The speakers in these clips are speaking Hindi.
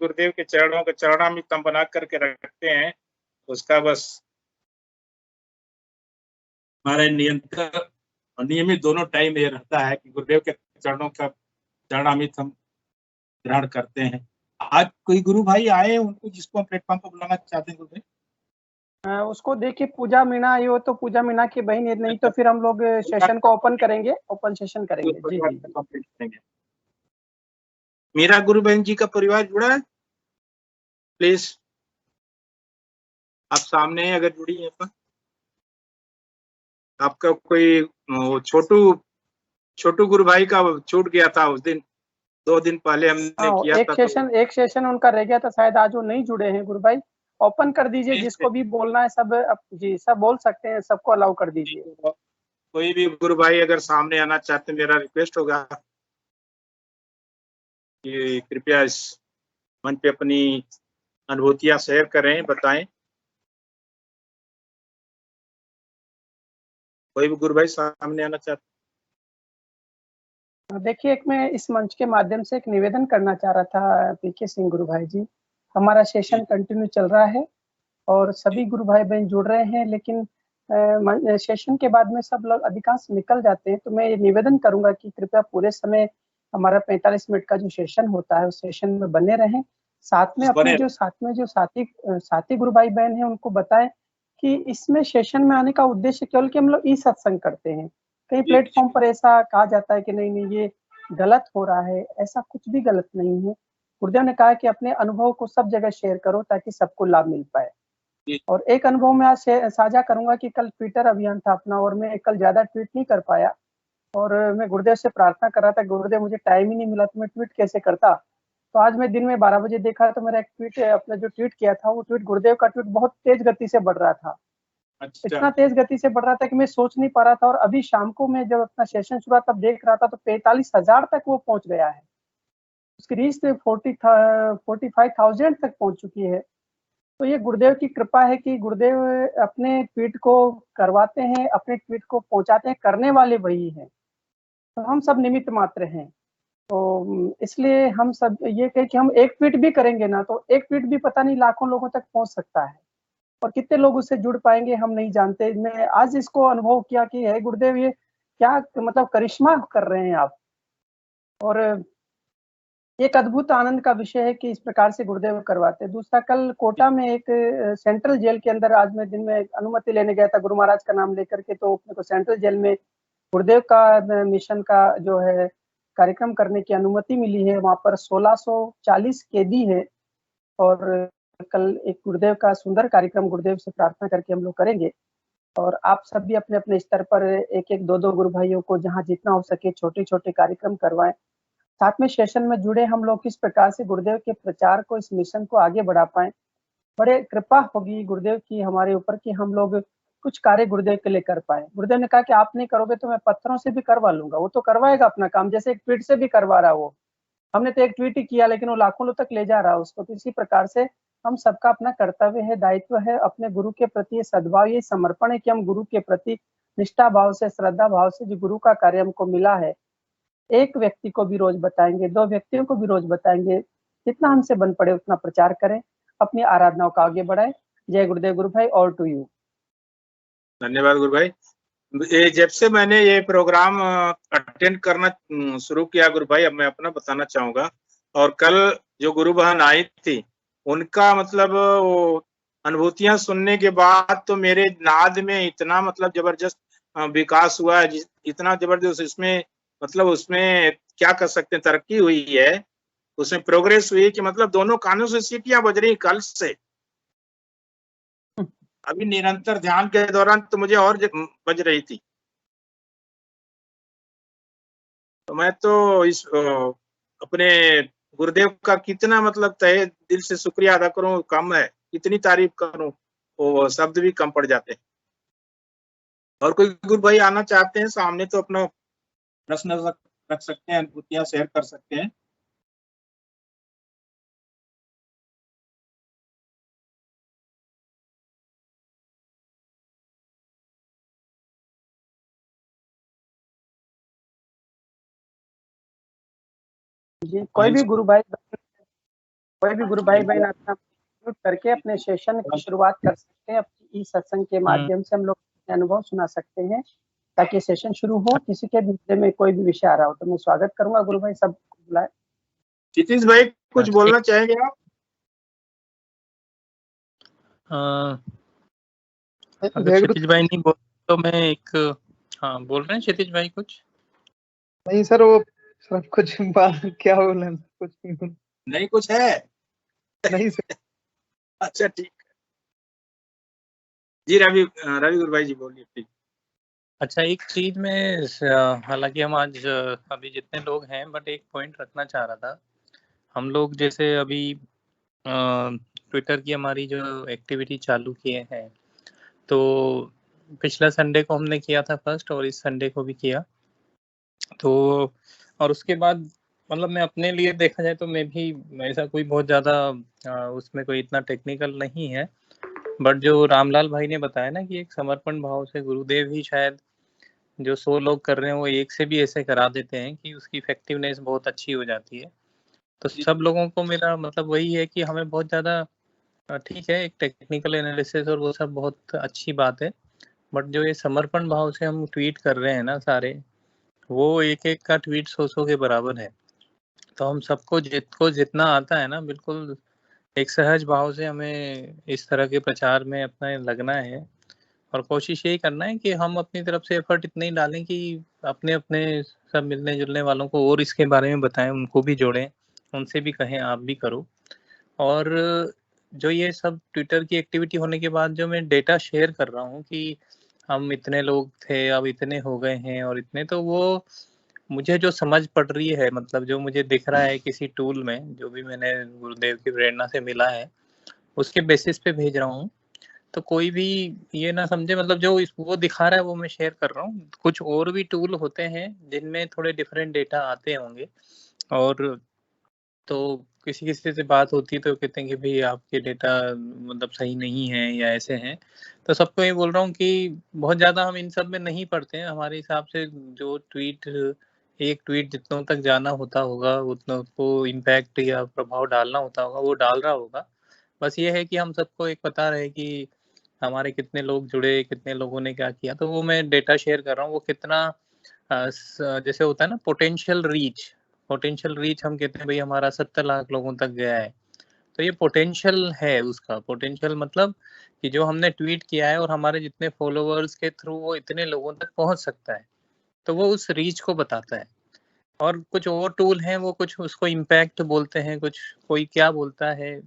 गुरुदेव के चरणों के चरणामृत हम बना करके रखते हैं, उसका बस हमारे नियमित दोनों टाइम ये रहता है कि गुरुदेव के चरणों का चरणामृत हम ग्रहण करते हैं। आज कोई गुरु भाई आए उनको जिसको हम प्लेटफॉर्म पर बुलाना चाहते हैं गुरुदेव? उसको देखिए पूजा मीणा आई हो तो पूजा मीणा की बहन, नहीं तो फिर हम लोग सेशन को ओपन करेंगे, ओपन सेशन करेंगे। जी जी। मेरा गुरु बहन जी का परिवार जुड़ा है, प्लीज आप सामने अगर जुड़ी है तो आपका कोई छोटू गुरु भाई का छूट गया था उस दिन, 2 दिन पहले हमने किया था। एक सेशन उनका रह गया था शायद, आज वो नहीं जुड़े हैं गुरु भाई। ओपन कर दीजिए, जिसको भी बोलना है सब जी सब बोल सकते हैं, सबको अलाउ कर दीजिए। कोई भी गुरु भाई अगर सामने आना चाहते, मेरा रिक्वेस्ट होगा कि कृपया इस मंच पे अपनी अनुभूतियां शेयर करें, बताएं। कोई भी गुरु भाई सामने आना चाहते? देखिए, एक मैं इस मंच के माध्यम से एक निवेदन करना चाह रहा था पीके सिंह गुरु भाई जी। हमारा सेशन कंटिन्यू चल रहा है और सभी गुरु भाई बहन जुड़ रहे हैं, लेकिन सेशन के बाद में सब लोग अधिकांश निकल जाते हैं, तो मैं ये निवेदन करूंगा कि कृपया पूरे समय हमारा 45 मिनट का जो सेशन होता है उस सेशन में बने रहें। साथ में अपने जो साथी गुरु भाई बहन है उनको बताएं कि इसमें सेशन में आने का उद्देश्य केवल कि हम लोग ई सत्संग करते हैं। कई प्लेटफॉर्म पर ऐसा कहा जाता है कि नहीं नहीं ये गलत हो रहा है, ऐसा कुछ भी गलत नहीं है। गुरुदेव ने कहा कि अपने अनुभव को सब जगह शेयर करो ताकि सबको लाभ मिल पाए। और एक अनुभव मैं आज साझा करूंगा कि कल ट्विटर अभियान था अपना और मैं कल ज्यादा ट्वीट नहीं कर पाया और मैं गुरुदेव से प्रार्थना कर रहा था, गुरुदेव मुझे टाइम ही नहीं मिला तो मैं ट्वीट कैसे करता। तो आज मैं दिन में 12 बजे देखा तो मेरा एक ट्वीट, अपना जो ट्वीट किया था वो ट्वीट, गुरुदेव का ट्वीट बहुत तेज गति से बढ़ रहा था। इतना तेज गति से बढ़ रहा था कि मैं सोच नहीं पा रहा था। और अभी शाम को मैं जब अपना सेशन शुरू तब देख रहा था तो 45,000 तक वो पहुंच गया है, उसकी रीच 45,000 तक पहुंच चुकी है। तो ये गुरुदेव की कृपा है कि गुरुदेव अपने ट्वीट को करवाते हैं, अपने ट्वीट को पहुंचाते हैं, करने वाले वही हैं, तो हम सब निमित्त मात्र हैं। तो इसलिए हम सब ये कहें कि हम एक ट्वीट भी करेंगे ना तो एक ट्वीट भी पता नहीं लाखों लोगों तक पहुंच सकता है, और कितने लोग उससे जुड़ पाएंगे हम नहीं जानते। मैं आज इसको अनुभव किया कि है गुरुदेव ये क्या मतलब करिश्मा कर रहे हैं आप। और एक अद्भुत आनंद का विषय है कि इस प्रकार से गुरुदेव करवाते हैं। दूसरा, कल कोटा में एक सेंट्रल जेल के अंदर आज मैं दिन में अनुमति लेने गया था गुरु महाराज का नाम लेकर के, तो अपने को सेंट्रल जेल में गुरुदेव का मिशन का जो है कार्यक्रम करने की अनुमति मिली है। वहां पर 1640 कैदी है और कल एक गुरुदेव का सुंदर कार्यक्रम गुरुदेव से प्रार्थना करके हम लोग करेंगे। और आप सब भी अपने अपने स्तर पर एक एक दो गुरु भाइयों को जहाँ जितना हो सके छोटे छोटे कार्यक्रम करवाएं। साथ में सेशन में जुड़े हम लोग किस प्रकार से गुरुदेव के प्रचार को, इस मिशन को आगे बढ़ा पाए। बड़े कृपा होगी गुरुदेव की हमारे ऊपर कि हम लोग कुछ कार्य गुरुदेव के लिए कर पाए। गुरुदेव ने कहा कि आप नहीं करोगे तो मैं पत्थरों से भी करवा लूंगा। वो तो करवाएगा अपना काम, जैसे एक ट्वीट से भी करवा रहा वो। हमने तो एक ट्वीट ही किया लेकिन वो लाखों लोग तक ले जा रहा है उसको। तो इसी प्रकार से हम सबका अपना कर्तव्य है, दायित्व है, अपने गुरु के प्रति सद्भाव, ये समर्पण है कि हम गुरु के प्रति निष्ठा भाव से, श्रद्धा भाव से जो गुरु का कार्य हमको मिला है, एक व्यक्ति को भी रोज बताएंगे, 2 व्यक्तियों को भी रोज बताएंगे, जितना हमसे बन पड़े उतना प्रचार करें, अपनी आराधनाओं का आगे बढ़ाएं। जय गुरुदेव गुरु भाई, ऑल टू यू। धन्यवाद गुरु भाई। ये जब से मैंने ये प्रोग्राम अटेंड करना शुरू किया गुरु भाई, अब मैं अपना बताना चाहूंगा। और कल जो गुरु बहन आई थी उनका मतलब वो अनुभूतियां सुनने के बाद तो मेरे नाद में इतना मतलब जबरदस्त विकास हुआ है, इतना जबरदस्त इसमें मतलब उसमें क्या कर सकते हैं, तरक्की हुई है, उसमें प्रोग्रेस हुई कि मतलब दोनों कानों से सीटियां बज रही कल से। अभी निरंतर ध्यान के दौरान तो मुझे और बज रही थी। तो मैं तो इस अपने गुरुदेव का कितना मतलब तहे दिल से शुक्रिया अदा करूं कम है, कितनी तारीफ करूं वो शब्द भी कम पड़ जाते हैं। और कोई गुरु भाई आना चाहते हैं सामने तो अपना प्रश्न रख सकते हैं, अनुभूतियां शेयर कर सकते हैं। कोई भी गुरु भाई कोई भी गुरु भाई बहन अपना म्यूट करके अपने सेशन की शुरुआत कर सकते हैं। अपनी ई सत्संग के माध्यम से हम लोग अनुभव सुना सकते हैं ताकि सेशन शुरू हो। किसी के विषय में कोई भी विषय आ रहा हो तो मैं स्वागत करूंगा। गुरु भाई सब बुलाए। क्षितिज भाई कुछ बोलना चाहेंगे आप? अगर क्षितिज भाई नहीं बोल तो मैं एक बोल रहे हैं क्षितिज भाई कुछ? नहीं सर, वो सर कुछ बात क्या बोलना, कुछ नहीं कुछ है नहीं सर। अच्छा ठीक है जी। रवि गुरु भाई जी बोलिए प्लीज। अच्छा, एक चीज में हालांकि हम आज अभी जितने लोग हैं बट एक पॉइंट रखना चाह रहा था। हम लोग जैसे अभी ट्विटर की हमारी जो एक्टिविटी चालू किए हैं, तो पिछला संडे को हमने किया था फर्स्ट और इस संडे को भी किया। तो और उसके बाद मतलब मैं अपने लिए देखा जाए तो मैं भी ऐसा कोई बहुत ज़्यादा उसमें कोई इतना टेक्निकल नहीं है, बट जो रामलाल भाई ने बताया ना कि एक समर्पण भाव से गुरुदेव ही शायद जो 100 लोग कर रहे हैं वो एक से भी ऐसे करा देते हैं कि उसकी इफेक्टिवनेस बहुत अच्छी हो जाती है। तो सब लोगों को मेरा मतलब वही है कि हमें बहुत ज़्यादा ठीक है, एक टेक्निकल एनालिसिस और वो सब बहुत अच्छी बात है, बट जो ये समर्पण भाव से हम ट्वीट कर रहे हैं ना सारे, वो एक एक का ट्वीट 100 के बराबर है। तो हम सबको जितना आता है ना, बिल्कुल एक सहज भाव से हमें इस तरह के प्रचार में अपना लगना है और कोशिश यही करना है कि हम अपनी तरफ से एफर्ट इतने ही डालें कि अपने अपने सब मिलने जुलने वालों को और इसके बारे में बताएं, उनको भी जोड़ें, उनसे भी कहें आप भी करो। और जो ये सब ट्विटर की एक्टिविटी होने के बाद जो मैं डेटा शेयर कर रहा हूँ कि हम इतने लोग थे अब इतने हो गए हैं और इतने, तो वो मुझे जो समझ पड़ रही है, मतलब जो मुझे दिख रहा है किसी टूल में, जो भी मैंने गुरुदेव की प्रेरणा से मिला है उसके बेसिस पे भेज रहा हूँ। तो कोई भी ये ना समझे, मतलब जो वो दिखा रहा है वो मैं शेयर कर रहा हूँ। कुछ और भी टूल होते हैं जिनमें थोड़े डिफरेंट डेटा आते होंगे, और तो किसी किसी से बात होती है तो कहते हैं कि भाई आपके डेटा मतलब सही नहीं है या ऐसे हैं। तो सबको ये बोल रहा हूँ कि बहुत ज़्यादा हम इन सब में नहीं पढ़ते हैं। हमारे हिसाब से जो ट्वीट, एक ट्वीट जितनों तक जाना होता होगा उतना उसको इम्पैक्ट या प्रभाव डालना होता होगा वो डाल रहा होगा। बस ये है कि हम सबको एक पता रहे कि हमारे कितने लोग जुड़े, कितने लोगों ने क्या किया। तो वो मैं डेटा शेयर कर रहा हूँ। वो कितना जैसे होता है ना पोटेंशियल रीच हम कहते हैं भाई हमारा 70 लाख लोगों तक गया है। तो ये पोटेंशियल है, उसका पोटेंशियल मतलब कि जो हमने ट्वीट किया है और हमारे जितने फॉलोअर्स के थ्रू वो इतने लोगों तक पहुंच सकता है, तो वो उस रीच को बताता है। और कुछ और टूल हैं वो कुछ उसको इम्पैक्ट बोलते हैं, कुछ कोई क्या बोलता है।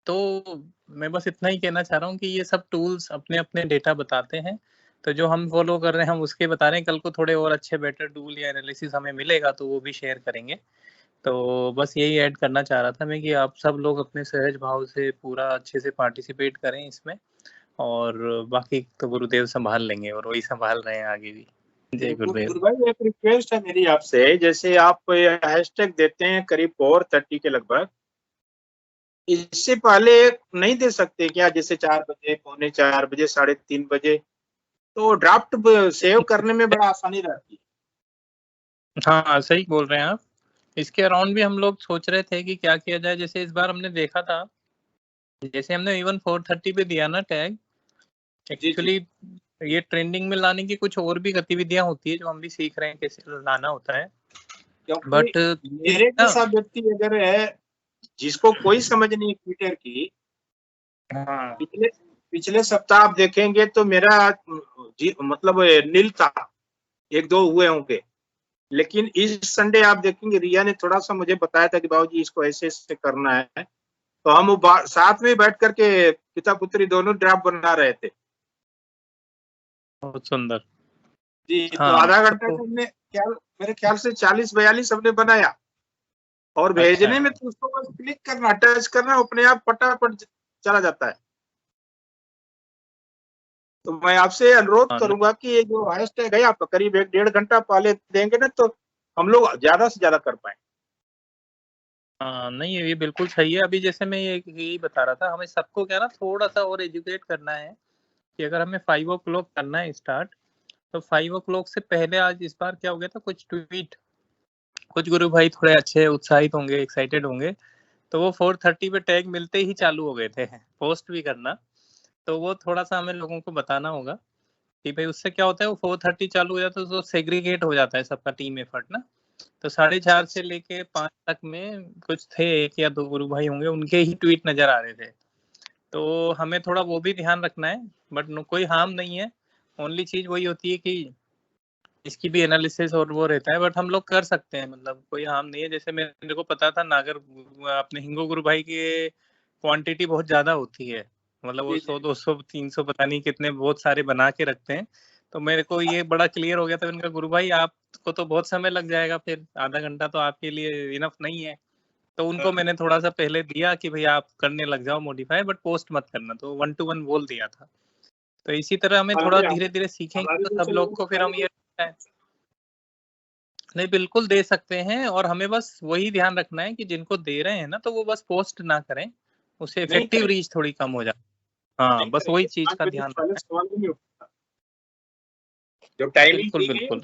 तो मैं बस इतना ही कहना चाह रहा हूँ कि ये सब टूल्स अपने अपने डेटा बताते हैं। तो जो हम फॉलो कर रहे हैं हम उसके बता रहे हैं, कल को थोड़े और अच्छे बेटर टूल या एनालिसिस हमें मिलेगा तो वो भी शेयर करेंगे। तो बस यही ऐड करना चाह रहा था मैं कि आप सब लोग अपने सहज भाव से पूरा अच्छे से पार्टिसिपेट करें इसमें, और बाकी तो गुरुदेव संभाल लेंगे और वही संभाल रहे हैं आगे भी। जय गुरुदेव। गुरु भाई एक रिक्वेस्ट है मेरी आपसे, जैसे आप हैशटैग देते हैं करीब 4:30 के लगभग, इससे पहले नहीं दे सकते क्या? जैसे 4 बजे, 3:45 बजे, 3:30 बजे, तो ड्राफ्ट सेव करने में बड़ा आसानी रहती है। हाँ सही बोल रहे हैं आप। इसके अराउंड भी हम लोग सोच रहे थे कि क्या किया जाए। जैसे इस बार हमने देखा था, जैसे हमने इवन 4:30 पे दिया ना टैग, एक्चुअली ये ट्रेंडिंग में लाने की कुछ और भी गतिविधियां होती है जो हम भी सीख रहे हैं कैसे लाना होता है। बट मेरे जैसा व्यक्ति अगर है जिसको कोई समझ नहीं ट्विटर की, हाँ पिछले सप्ताह आप देखेंगे तो मेरा मतलब नील था, 1-2 हुए होंगे। लेकिन इस संडे आप देखेंगे रिया ने थोड़ा सा मुझे बताया था कि बाबूजी इसको ऐसे ऐसे करना है, तो हम साथ में बैठ करके पिता पुत्री दोनों ड्राफ्ट बना रहे थे। बहुत सुंदर जी। हाँ, तो आधा घंटा तो हमने मेरे ख्याल से 40-42 हमने बनाया, और भेजने में तो उसको बस क्लिक करना, टच करना, अपने आप फटाफट चला जाता है। तो मैं आपसे अनुरोध करूंगा कि ये जो हैशटैग है आप करीब 1-1.5 घंटा पहले देंगे ना, तो हम लोग ज्यादा से ज्यादा कर पाए। हाँ नहीं ये बिल्कुल सही है। अभी जैसे मैं यही बता रहा था, हमें सबको क्या ना थोड़ा सा और एजुकेट करना है कि अगर हमें 5 o'clock करना है स्टार्ट, तो 5 o'clock से पहले आज इस बार क्या हो गया था, कुछ ट्वीट कुछ गुरु भाई थोड़े अच्छे उत्साहित होंगे, एक्साइटेड होंगे तो वो 4:30 पे टैग मिलते ही चालू हो गए थे पोस्ट भी करना। तो वो थोड़ा सा हमें लोगों को बताना होगा कि भाई उससे क्या होता है, वो 4:30 चालू हो जाता है तो सेग्रीगेट हो जाता है सबका टीम एफर्ट ना। तो 4:30 से लेके 5 तक में कुछ थे, 1 या 2 गुरु भाई होंगे, उनके ही ट्वीट नजर आ रहे थे। तो हमें थोड़ा वो भी ध्यान रखना है, बट कोई हार्म नहीं है। ओनली चीज वही होती है कि इसकी भी एनालिसिस और वो रहता है, बट हम लोग कर सकते हैं, मतलब कोई हार्म नहीं है। जैसे मेरे को पता था नागर अपने हिंगो गुरु भाई की क्वांटिटी बहुत ज्यादा होती है, मतलब वो 100 200 300 पता नहीं कितने बहुत सारे बना के रखते हैं। तो मेरे को ये बड़ा क्लियर हो गया था, उनका गुरु भाई आपको तो बहुत समय लग जाएगा, फिर आधा घंटा तो आपके लिए इनफ नहीं है। तो उनको मैंने थोड़ा सा पहले दिया कि भाई आप करने लग जाओ मॉडिफाई, बट पोस्ट मत करना, तो 1 to 1 बोल दिया था। तो इसी तरह हमें थोड़ा धीरे धीरे सीखेंगे तो सब लोग को फिर हम ये नहीं बिल्कुल दे सकते हैं। और हमें बस वही ध्यान रखना है कि जिनको दे रहे हैं ना, तो वो बस पोस्ट ना करें, उससे इफेक्टिव रीच थोड़ी कम हो जाए। हाँ, बस वही चीज का ध्यान रखना है। जो टाइमिंग बिल्कुल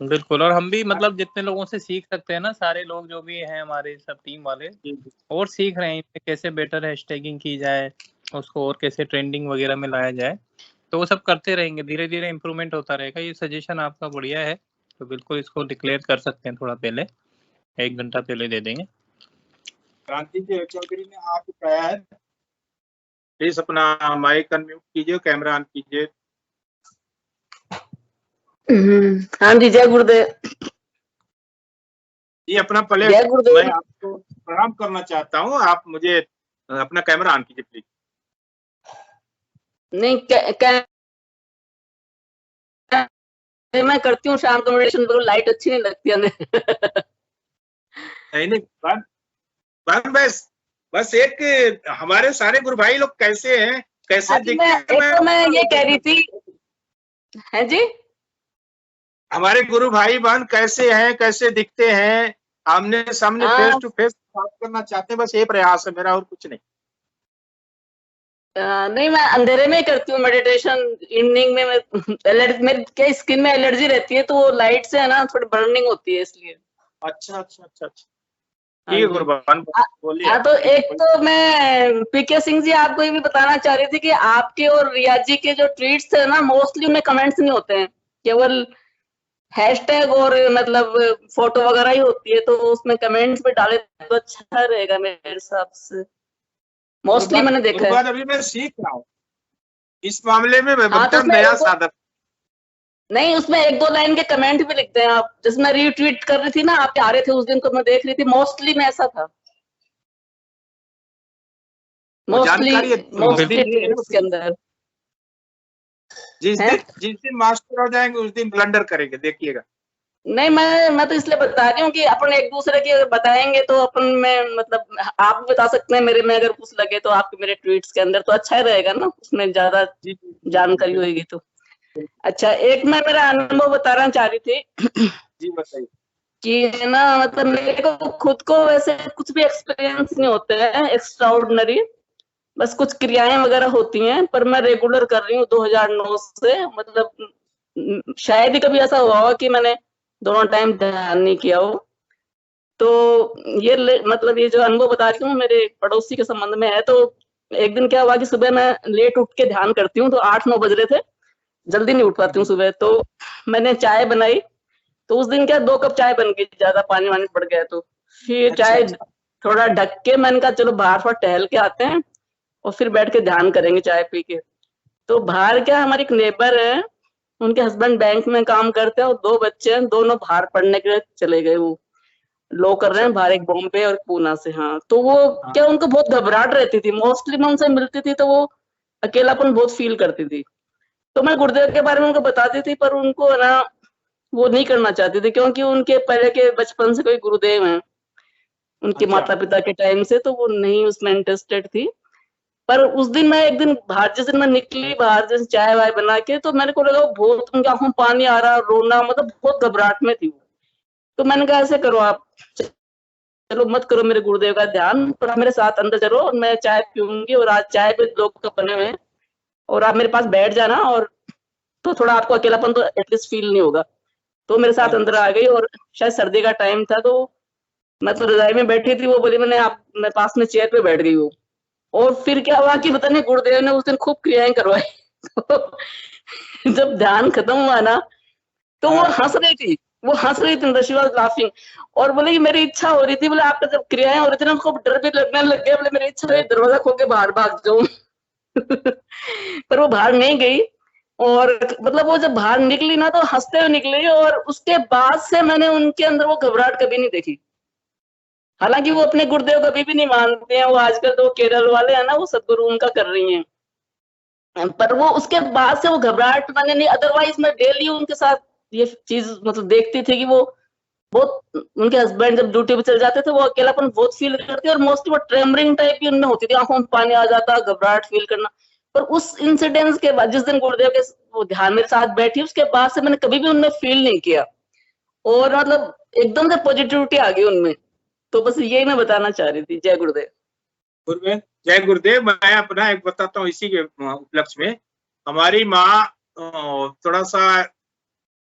बिल्कुल। और हम भी मतलब जितने लोगों से सीख सकते हैं ना, सारे लोग जो भी हैं हमारे सब टीम वाले और सीख रहे हैं कैसे बेटर हैशटैगिंग की जाए, उसको और कैसे ट्रेंडिंग वगैरह में लाया जाए। तो वो सब करते रहेंगे, धीरे धीरे इम्प्रूवमेंट होता रहेगा। ये सजेशन आपका बढ़िया है, तो बिल्कुल इसको डिक्लेयर कर सकते हैं, थोड़ा पहले 1 घंटा पहले दे देंगे। क्रांति जी चौधरी ने आपको कहा है, प्लीज अपना माइक अनम्यूट कीजिए, कैमरा ऑन कीजिए। हाँ जी, जय गुरुदेव जी। अपना पहले मैं आपको प्रणाम करना चाहता हूँ, आप मुझे अपना कैमरा ऑन कीजिए प्लीज। नहीं मैं करती हूँ शाम को मेडिटेशन, तो लाइट अच्छी नहीं लगती हमें। नहीं बस एक हमारे सारे गुरु भाई लोग कैसे हैं, कैसे दिखते हैं, तो मैं ये कह रही थी है जी, हमारे गुरु भाई बहन कैसे हैं, कैसे दिखते हैं, आमने सामने फेस टू फेस बात करना चाहते हैं, बस ये प्रयास है मेरा और कुछ नहीं। नहीं मैं अंधेरे में ही करती हूँ मेडिटेशन। इवनिंग में मेरी क्या स्किन में एलर्जी रहती है, तो वो लाइट से है ना थोड़ी बर्निंग होती है, इसलिए। अच्छा। ठीक है गुरुबान, बोलिए। हाँ, तो एक तो मैं पीके सिंह जी आपको ये भी बताना चाह रही थी कि आपके और रियाज जी के जो ट्वीट्स थे ना, मोस्टली उनमें कमेंट्स नहीं होते हैं, केवल हैशटैग और मतलब फोटो वगैरह ही होती है। तो उसमें कमेंट्स भी डाले तो अच्छा रहेगा मेरे हिसाब से, मोस्टली मैंने देखा है। अभी मैं सीख रहा हूँ इस मामले में, मैं तो नया साधक नहीं, उसमें 1-2 लाइन के कमेंट भी लिखते हैं आप, जिसमें रीट्वीट कर रही थी ना, आप आ रहे थे उस दिन, तो मैं देख रही थी मोस्टली में ऐसा था, मोस्टली के अंदर। जिस दिन मास्टर हो जाएंगे उस दिन ब्लंडर करेंगे, देखिएगा। नहीं, मैं तो इसलिए बता रही हूँ कि अपन एक दूसरे की अगर बताएंगे तो अपन में मतलब आप बता सकते हैं मेरे में अगर कुछ लगे तो आपके मेरे ट्वीट्स के अंदर, तो अच्छा ही रहेगा ना, उसमें ज्यादा जानकारी होगी। तो अच्छा, एक मैं मेरा अनुभव बताना चाह रही थी। जी बताइए। कि ना मतलब मेरे को खुद को वैसे कुछ भी एक्सपीरियंस नहीं होते हैं एक्स्ट्राऑर्डिनरी, बस कुछ क्रियाएं वगैरह होती हैं, पर मैं रेगुलर कर रही हूँ 2009 से। मतलब शायद ही कभी ऐसा हुआ हो कि मैंने दोनों टाइम ध्यान नहीं किया हो। तो ये मतलब ये जो अनुभव बता रही हूँ मेरे पड़ोसी के संबंध में है। तो एक दिन क्या हुआ कि सुबह मैं लेट उठ के ध्यान करती हूँ, तो 8-9 बज रहे थे, जल्दी नहीं उठ पाती हूँ सुबह। तो मैंने चाय बनाई, तो उस दिन क्या 2 कप चाय बन गई, ज्यादा पानी वानी पड़ गया। तो फिर चाय थोड़ा ढक के मैंने कहा चलो बाहर थोड़ा टहल के आते हैं और फिर बैठ के ध्यान करेंगे चाय पी के। तो बाहर क्या हमारी एक नेबर है, उनके हस्बैंड बैंक में काम करते हैं और 2 बच्चे हैं, दोनों बाहर पढ़ने के लिए चले गए। वो लो कर रहे हैं बाहर, एक बॉम्बे और पूना से। हाँ, तो वो क्या उनको बहुत घबराहट रहती थी, मोस्टली मैं उनसे मिलती थी तो वो अकेलापन बहुत फील करती थी। तो मैं गुरुदेव के बारे में उनको बताती थी, पर उनको है ना वो नहीं करना चाहती थी, क्योंकि उनके पहले के बचपन से कोई गुरुदेव हैं उनके माता पिता के टाइम से, तो वो नहीं उसमें इंटरेस्टेड थी। पर उस दिन मैं एक दिन बाहर, जिस दिन मैं निकली बाहर जैसे चाय वाय बना के, तो मेरे को लगा बहुत उनकी आंखों में पानी आ रहा, रोना, मतलब बहुत घबराहट में थी वो। तो मैंने कहा ऐसे करो आप, चलो मत करो मेरे गुरुदेव का ध्यान, पर आप मेरे साथ अंदर चलो और मैं चाय पीऊंगी, और आज चाय पे 2 कप बने हुए हैं, और आप मेरे पास बैठ जाना, और तो थोड़ा आपको अकेलापन तो एटलीस्ट फील नहीं होगा। तो मेरे साथ अंदर आ गई, और शायद सर्दी का टाइम था, तो मैं तो रजाई में बैठी थी, वो बोली मैं पास में चेयर पे बैठ गई हूँ। और फिर क्या हुआ कि पता नहीं गुरुदेव ने उस दिन खूब क्रियाएं करवाई। तो जब ध्यान खत्म हुआ ना, तो वो हंस रही थी, शी वाज लाफिंग, और बोले कि मेरी इच्छा हो रही थी, बोले आपका जब क्रियाएं हो रही थी ना, खूब डर भी लगने लग गया, बोले मेरी इच्छा हुई दरवाजा खोल के बाहर भाग जाऊं। पर वो बाहर नहीं गई, और मतलब वो जब बाहर निकली ना, तो हंसते हुए निकली, और उसके बाद से मैंने उनके अंदर वो घबराहट कभी नहीं देखी। हालांकि वो अपने गुरुदेव कभी भी नहीं मानते हैं, वो आजकल तो केरल वाले हैं ना, वो सदगुरु उनका कर रही हैं, पर वो उसके बाद से वो घबराहट मैंने नहीं, अदरवाइज मैं डेली उनके साथ ये चीज मतलब देखती थी कि वो बहुत, उनके हस्बैंड जब ड्यूटी पे चले जाते थे, वो अकेलापन बहुत फील करते, और मोस्टली वो ट्रेमरिंग टाइप की उनमें होती थी, आंखों में पानी आ जाता, घबराहट फील करना। पर उस इंसिडेंस के बाद, जिस दिन गुरुदेव के वो ध्यान मेरे साथ बैठी, उसके बाद से मैंने कभी भी उनमें फील नहीं किया, और मतलब एकदम से पॉजिटिविटी आ गई उनमें। तो बस यही मैं बताना चाह रही थी। जय गुरुदेव। गुरुदेव, जय गुरुदेव। मैं अपना एक बताता हूँ इसी के उपलक्ष्य में। हमारी माँ थोड़ा सा,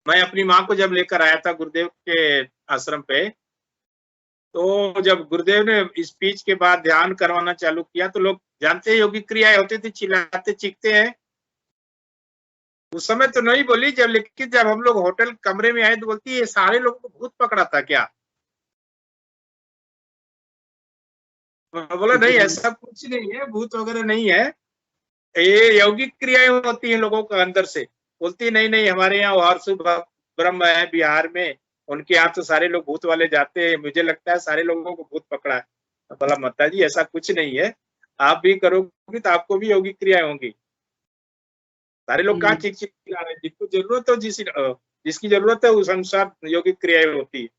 मैं अपनी माँ को जब लेकर आया था गुरुदेव के आश्रम पे, तो जब गुरुदेव ने स्पीच के बाद ध्यान करवाना चालू किया, तो लोग जानते हैं योगिक क्रियाएं होती थी, चिल्लाते चीखते हैं। उस समय तो नहीं बोली, लेकिन जब हम लोग होटल कमरे में आए तो बोलती ये सारे लोगों को भूत पकड़ा था क्या? बोला नहीं, ऐसा कुछ नहीं है, भूत वगैरह नहीं है, ये यौगिक क्रियाएं होती हैं लोगों के अंदर से। बोलती नहीं नहीं, हमारे यहाँ वारसु ब्रह्म है बिहार में, उनके यहाँ तो सारे लोग भूत वाले जाते हैं, मुझे लगता है सारे लोगों को भूत पकड़ा है। बोला माता जी ऐसा कुछ नहीं है, आप भी करोगी तो आपको भी यौगिक क्रियाएं होंगी। सारे लोग कहाँ चिक चिक चिल्ला रहे हैं, जिसको जरूरत हो, जिसकी जरूरत है उस अनुसार यौगिक क्रियाएं होती है।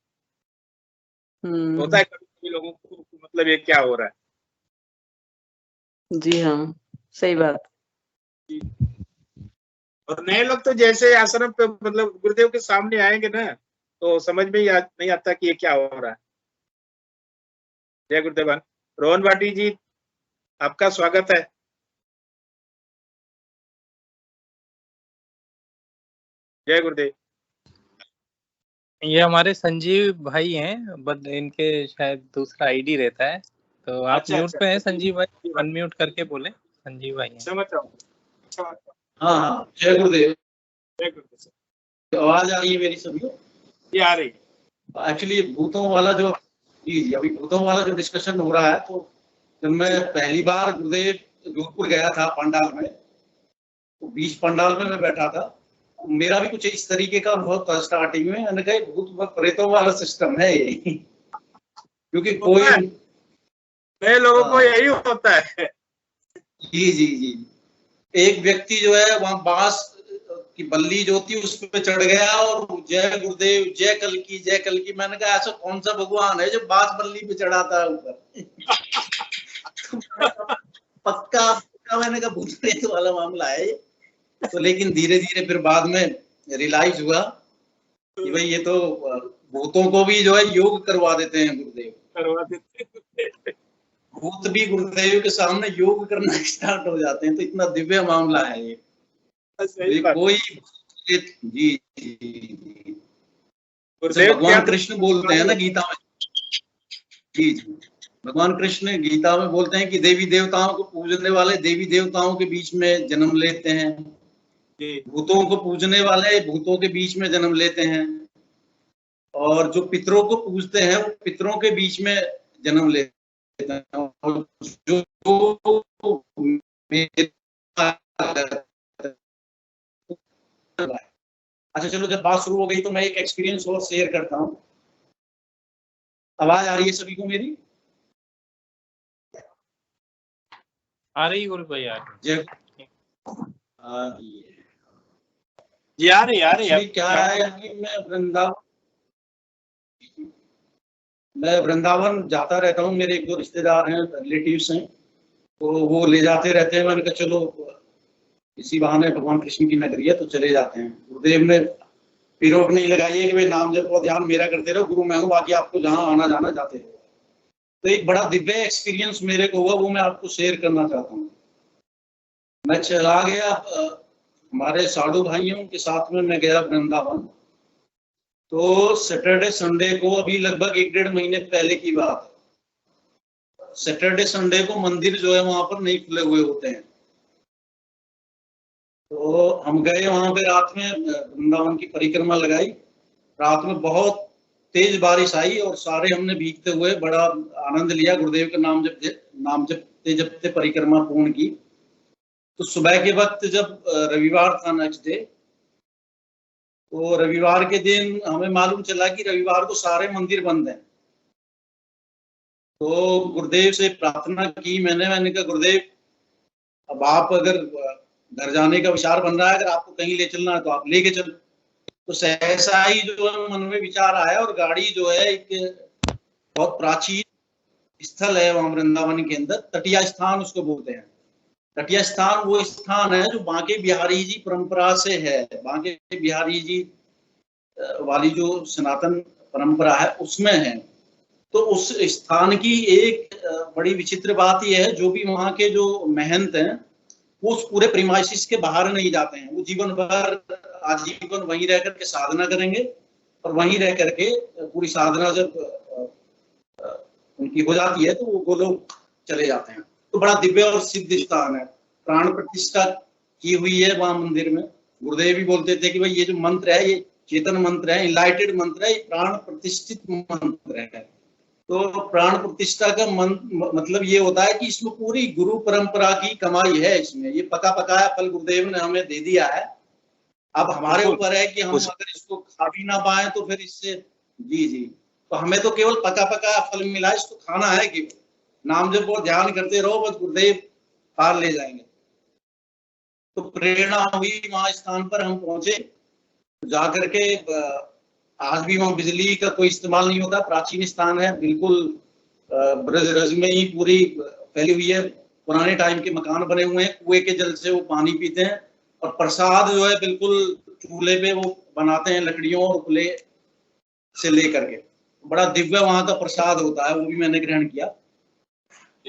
होता है कभी लोगों को मतलब ये क्या हो रहा है। जी हाँ, सही बात। और नए लोग तो जैसे आश्रम पे मतलब गुरुदेव के सामने आएंगे ना, तो समझ में ही नहीं आता कि ये क्या हो रहा है। जय गुरुदेव। रोहन भाटी जी, आपका स्वागत है। जय गुरुदेव। ये हमारे संजीव भाई हैं, बट इनके शायद दूसरा आईडी रहता है, तो आप म्यूट पे हैं संजीव भाई, अनम्यूट करके बोले। संजीव भाई हैं। समझ रहा हूँ। हाँ, जय गुरुदेव। जय गुरुदेव सर। आवाज आ रही है मेरी सभी? ये आ रही है। एक्चुअली भूतों वाला जो अभी भूतों वाला जो डिस्कशन हो रहा है, तो जब मैं पहली बार गुरुदेव जोधपुर गया था पंडाल में, तो बीच पंडाल में मैं बैठा था, मेरा भी कुछ इस तरीके का अनुभव था स्टार्टिंग में। मैंने कहा भूत प्रेतों वाला सिस्टम है ये, क्योंकि कोई नए लोगों को यही होता है। जी जी जी। एक व्यक्ति जो है वहां बांस की बल्ली जो थी उस पर चढ़ गया और जय गुरुदेव, जय कल की, जय कल की। मैंने कहा ऐसा कौन सा भगवान है जो बांस बल्ली पे चढ़ाता है ऊपर? पक्का मैंने कहा भूत प्रेत वाला मामला है ये। तो लेकिन धीरे धीरे फिर बाद में रियलाइज हुआ कि भाई ये तो भूतों को भी जो है योग करवा देते हैं गुरुदेव, करवा देते। भूत भी गुरुदेव के सामने योग करना स्टार्ट हो जाते हैं। तो इतना दिव्य मामला है ये। कोई जी भगवान कृष्ण बोलते हैं ना गीता में, जी भगवान कृष्ण गीता में बोलते हैं कि देवी देवताओं को पूजने वाले देवी देवताओं के बीच में जन्म लेते हैं, भूतों को पूजने वाले भूतों के बीच में जन्म लेते हैं, और जो पितरों को पूजते हैं वो पितरों के बीच में जन्म लेते हैं। और जो अच्छा चलो, जब बात शुरू हो गई तो मैं एक एक्सपीरियंस और शेयर करता हूँ। आवाज आ रही है सभी को मेरी? आ रही गुरु भाई, आ रही है। क्या है कि मैं वृंदावन जाता रहता हूँ, मेरे एक दो रिश्तेदार हैं, रिलेटिव्स हैं, तो वो ले जाते रहते हैं। मैंने कहा चलो इसी बहाने भगवान कृष्ण की नगरी है तो चले जाते हैं। गुरुदेव ने फिर रोक नहीं लगाई है कि भाई नाम जप और ध्यान मेरा करते रहो, गुरु मैं हूँ, बाकी आपको जहाँ आना जाना जाते रहो। तो एक बड़ा दिव्य एक्सपीरियंस मेरे को हुआ, वो मैं आपको शेयर करना चाहता हूँ। मैं चला गया हमारे साधु भाइयों के साथ में, मैं गया वृंदावन। तो सैटरडे संडे को, अभी लगभग 1-1.5 महीने पहले की बात है, सैटरडे संडे को मंदिर जो है वहां पर नहीं खुले हुए होते हैं। तो हम गए वहां पे, रात में वृंदावन की परिक्रमा लगाई। रात में बहुत तेज बारिश आई और सारे हमने भीगते हुए बड़ा आनंद लिया, गुरुदेव का नाम जपते परिक्रमा पूर्ण की। तो सुबह के वक्त जब रविवार था, नेक्स्ट डे, तो रविवार के दिन हमें मालूम चला कि रविवार को सारे मंदिर बंद हैं। तो गुरुदेव से प्रार्थना की मैंने कहा गुरुदेव, अब आप अगर घर जाने का विचार बन रहा है, अगर आपको कहीं ले चलना है तो आप लेके चलो। तो सहसा ही जो है मन में विचार आया, और गाड़ी जो है एक बहुत प्राचीन स्थल है वहां वृंदावन के अंदर, तटिया स्थान उसको बोलते हैं। तटिया स्थान वो स्थान है जो बांके बिहारी जी परंपरा से है, बांके बिहारी जी वाली जो सनातन परंपरा है उसमें है। तो उस स्थान की एक बड़ी विचित्र बात यह है, जो भी वहां के जो महंत हैं वो उस पूरे प्रीमाइसिस के बाहर नहीं जाते हैं। वो जीवन भर आजीवन वहीं रह करके साधना करेंगे, और वहीं रह करके पूरी साधना जब उनकी हो जाती है तो वो लोग चले जाते हैं। तो बड़ा दिव्य और सिद्ध स्थान है, प्राण प्रतिष्ठा की हुई है वहां मंदिर में। गुरुदेव भी बोलते थे कि भाई ये जो मंत्र है ये चेतन मंत्र है, इनलाइटेड मंत्र है, ये प्राण प्रतिष्ठित मंत्र है। तो प्राण प्रतिष्ठा का मतलब ये होता है कि इसमें पूरी गुरु परंपरा की कमाई है। इसमें ये पका पकाया फल गुरुदेव ने हमें दे दिया है। अब हमारे ऊपर है कि हम अगर इसको खा भी ना पाए तो फिर इससे जी तो हमें तो केवल पका पकाया फल मिला, इसको खाना है केवल। नाम जब बहुत ध्यान करते रहो, बस गुरुदेव पार ले जाएंगे। तो प्रेरणा हुई, वहां स्थान पर हम पहुंचे। जाकर के आज भी वहां बिजली का कोई इस्तेमाल नहीं होता, प्राचीन स्थान है, बिल्कुल ब्रज रज में ही पूरी फैली हुई है। पुराने टाइम के मकान बने हुए हैं, कुएं के जल से वो पानी पीते हैं, और प्रसाद जो है बिल्कुल चूल्हे पे वो बनाते हैं लकड़ियों और उपले से लेकर के। बड़ा दिव्य वहां का प्रसाद होता है, वो भी मैंने ग्रहण किया।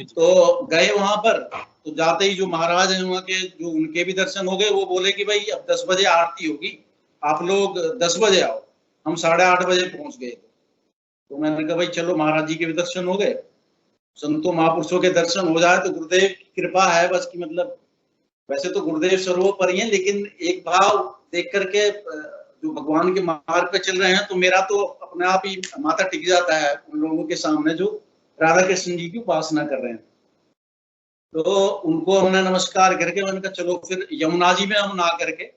तो गए वहां पर, तो जाते ही जो महाराज हैं वहां के, जो उनके भी दर्शन हो गए। वो बोले कि भाई अब 10 बजे आरती होगी, आप लोग 10 बजे आओ। हम 8:30 बजे पहुंच गए। तो मैंने कहा भाई चलो, महाराज जी के भी दर्शन हो गए, संतों महापुरुषों के दर्शन हो जाए तो गुरुदेव की कृपा है बस। की मतलब वैसे तो गुरुदेव सर्वोपरि हैं, लेकिन एक भाव देख करके जो भगवान के मार्ग पे चल रहे हैं, तो मेरा तो अपने आप ही माथा टिक जाता है उन लोगों के सामने जो राधा कृष्ण जी की उपासना कर रहे हैं। तो उनको हमने नमस्कार करके मैंने कहा चलो फिर यमुना जी में हम नहा करके,